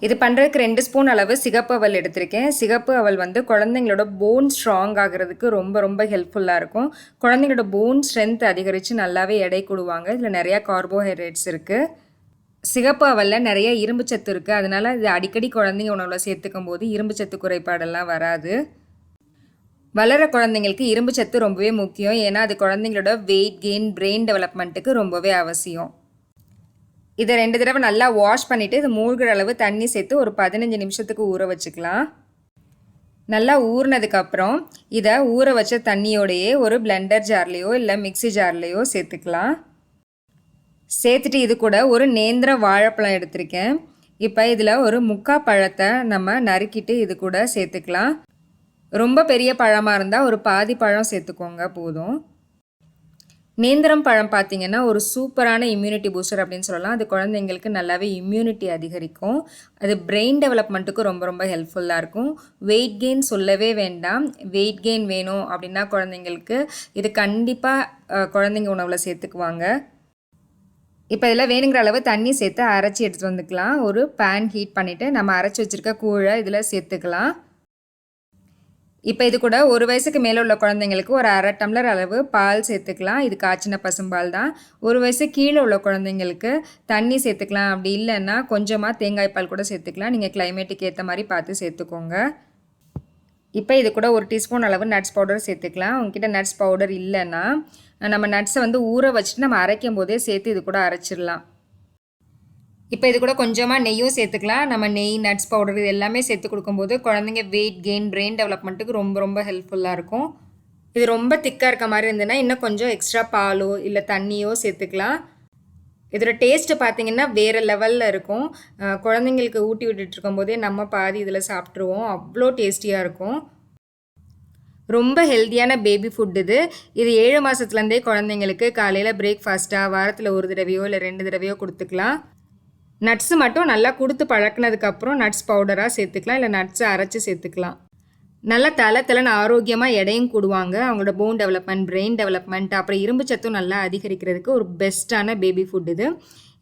இது பண்ணுறதுக்கு 2 ஸ்பூன் அளவு சிகப்பு அவல் எடுத்திருக்கேன். சிகப்பு அவல் வந்து குழந்தைங்களோட போன் ஸ்ட்ராங் ஆகிறதுக்கு ரொம்ப ரொம்ப ஹெல்ப்ஃபுல்லாக இருக்கும். குழந்தைங்களோட போன் ஸ்ட்ரென்த் அதிகரித்து நல்லாவே எடை கூடுவாங்க. இதில் நிறையா கார்போஹைட்ரேட்ஸ் இருக்குது. சிகப்பு அவலில் நிறைய இரும்பு சத்து இருக்குது. அதனால் இது அடிக்கடி குழந்தைங்க உணவில் சேர்த்துக்கும் போது இரும்பு சத்து குறைபாடெல்லாம் வராது. வளர குழந்தைங்களுக்கு இரும்பு சத்து ரொம்பவே முக்கியம். ஏன்னா அது குழந்தைங்களோட வெயிட் கெயின், பிரெயின் டெவலப்மெண்ட்டுக்கு ரொம்பவே அவசியம். இதை 2 தடவை நல்லா வாஷ் பண்ணிவிட்டு இது மூழ்கிற அளவு தண்ணி சேர்த்து ஒரு 15 நிமிஷத்துக்கு ஊற வச்சுக்கலாம். நல்லா ஊறினதுக்கப்புறம் இதை ஊற வச்ச தண்ணியோடையே ஒரு பிளெண்டர் ஜார்லேயோ இல்லை மிக்சி ஜார்லேயோ சேர்த்துக்கலாம். சேர்த்துட்டு இது கூட ஒரு நேந்திர வாழைப்பழம் எடுத்திருக்கேன். இப்போ இதில் ஒரு 3/4 பழத்தை நம்ம நறுக்கிட்டு இது கூட சேர்த்துக்கலாம். ரொம்ப பெரிய பழமாக இருந்தால் ஒரு பாதி பழம் சேர்த்துக்கோங்க போதும். நேந்திரம் பழம் பார்த்திங்கன்னா ஒரு சூப்பரான இம்யூனிட்டி பூஸ்டர் அப்படின்னு சொல்லலாம். அது குழந்தைங்களுக்கு நல்லாவே இம்யூனிட்டி அதிகரிக்கும். அது பிரெயின் டெவலப்மெண்ட்டுக்கு ரொம்ப ரொம்ப ஹெல்ப்ஃபுல்லாக இருக்கும். வெயிட் கெயின் சொல்லவே வேண்டாம். வெயிட் கெயின் வேணும் அப்படின்னா குழந்தைங்களுக்கு இது கண்டிப்பாக குழந்தைங்க உணவில் சேர்த்துக்குவாங்க. இப்போ இதில் வேணுங்கிற அளவு தண்ணி சேர்த்து அரைச்சி எடுத்துகிட்டு வந்துக்கலாம். ஒரு பேன் ஹீட் பண்ணிவிட்டு நம்ம அரைச்சி வச்சுருக்க கூழை இதில் சேர்த்துக்கலாம். இப்போ இது கூட 1 வயசுக்கு மேலே உள்ள குழந்தைங்களுக்கு ஒரு 1/2 டம்ளர் அளவு பால் சேர்த்துக்கலாம். இது காய்ச்சின பசும்பால் தான். 1 வயசு கீழே உள்ள குழந்தைங்களுக்கு தண்ணி சேர்த்துக்கலாம். அப்படி இல்லைன்னா கொஞ்சமாக தேங்காய் பால் கூட சேர்த்துக்கலாம். நீங்கள் கிளைமேட்டுக்கு ஏற்ற மாதிரி பார்த்து சேர்த்துக்கோங்க. இப்போ இது கூட 1 டீஸ்பூன் அளவு நட்ஸ் பவுடர் சேர்த்துக்கலாம். உங்ககிட்ட நட்ஸ் பவுடர் இல்லைன்னா நம்ம நட்ஸை வந்து ஊற வச்சுட்டு நம்ம அரைக்கும் போதே சேர்த்து இது கூட அரைச்சிடலாம். இப்போ இது கூட கொஞ்சமாக நெய்யும் சேர்த்துக்கலாம். நம்ம நெய், நட்ஸ் பவுடர் இது எல்லாமே சேர்த்து கொடுக்கும்போது குழந்தைங்க வெயிட் கெயின், பிரெயின் டெவலப்மெண்ட்டுக்கு ரொம்ப ரொம்ப ஹெல்ப்ஃபுல்லாக இருக்கும். இது ரொம்ப திக்காக இருக்க மாதிரி இருந்ததுன்னா இன்னும் கொஞ்சம் எக்ஸ்ட்ரா பாலோ இல்லை தண்ணியோ சேர்த்துக்கலாம். இதோட டேஸ்ட்டு பார்த்திங்கன்னா வேறு லெவலில் இருக்கும். குழந்தைங்களுக்கு ஊட்டி விட்டுட்டு இருக்கும்போதே நம்ம பாதி இதில் சாப்பிட்ருவோம். அவ்வளோ டேஸ்டியாக இருக்கும். ரொம்ப ஹெல்த்தியான பேபி ஃபுட் இது. இது 7 மாதத்துலேருந்தே குழந்தைங்களுக்கு காலையில் பிரேக்ஃபாஸ்ட்டாக வாரத்தில் 1 தடவையோ இல்லை 2 தடவையோ கொடுத்துக்கலாம். நட்ஸு மட்டும் நல்லா கொடுத்து பழக்கினதுக்கப்புறம் நட்ஸ் பவுடராக சேர்த்துக்கலாம், இல்லை நட்ஸை அரைச்சி சேர்த்துக்கலாம். நல்லா தலைன்னு ஆரோக்கியமாக எடையும் கூடுவாங்க. அவங்களோட போன் டெவலப்மெண்ட், பிரெயின் டெவலப்மெண்ட், அப்புறம் இரும்பு சத்தும் நல்லா அதிகரிக்கிறதுக்கு ஒரு பெஸ்ட்டான பேபி ஃபுட் இது.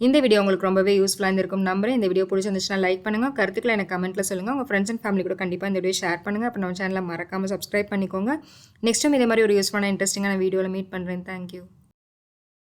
இந்த வீடியோ உங்களுக்கு ரொம்பவே யூஸ்ஃபுல்லாக இருந்திருக்கும் நம்புறேன். இந்த வீடியோ பிடிச்சிருந்துச்சுன்னா லைக் பண்ணுங்கள். கருத்துக்களை எனக்கு கமெண்ட்டில் சொல்லுங்கள். உங்கள் ஃப்ரெண்ட்ஸ் அண்ட் ஃபேமிலி கூட கண்டிப்பாக இந்த வீடியோ ஷேர் பண்ணுங்கள். அப்புறம் நம்ம சேனலை மறக்காமல் சப்ஸ்கிரைப் பண்ணிக்கோங்க. நெக்ஸ்ட் டைம் இதே மாதிரி ஒரு யூஸ்ஃபுல்லான இன்ட்ரெஸ்டிங்கான வீடியோவில் மீட் பண்ணுறேன். தேங்க்யூ.